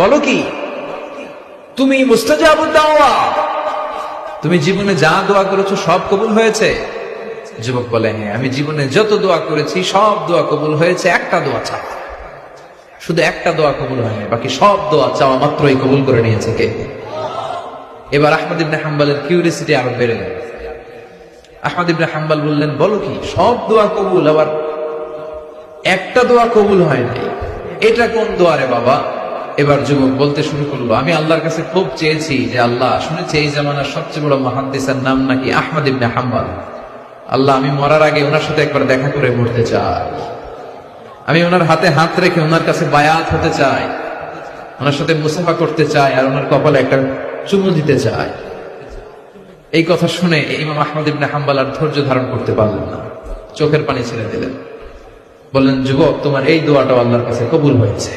বলো কি তুমি মুস্তাজাবুদ দাওয়া, তুমি জীবনে যা দোয়া করেছো সব কবুল হয়েছে? যুবক বলে হ্যাঁ, আমি জীবনে যত দোয়া করেছি সব দোয়া কবুল হয়েছে, একটা দোয়া ছাড়া। শুধু একটা দোয়া কবুল হয়নি, বাকি সব দোয়া চাওয়া মাত্রই কবুল করে নিয়েছে কে? এবার আহমদ ইবনে হাম্বলের কিউরিয়াসিটি আরো বেড়ে গেল। আহমদ ইবনে হাম্বল বললেন বলো কি সব দোয়া কবুল, আবার একটা দোয়া কবুল হয় নাই, এটা কোন দোয়া রে বাবা? এবার যুবক বলতে শুরু করলো, আমি আল্লাহর কাছে খুব চেয়েছি যে আল্লাহ, শুনেছি এই জামানার সবচেয়ে বড় মুহাদ্দিসের নাম নাকি আহমদ ইবনে হাম্বল। আল্লাহ, আমি মরার আগে ওনার সাথে একবার দেখা করে মরতে চাই, আমি ওনার হাতে হাত রেখে ওনার কাছে বায়াত হতে চাই, ওনার সাথে মুসাফা করতে চাই, আর ওনার কপালে একটা চুমু দিতে চাই। এই কথা শুনে ইমাম আহমদ ইবনে হাম্বল আর ধৈর্য ধারণ করতে পারলেন না, চোখের পানি ছেড়ে দিলেন। বললেন যুবক, তোমার এই দোয়াটা আল্লাহর কাছে কবুল হয়েছে।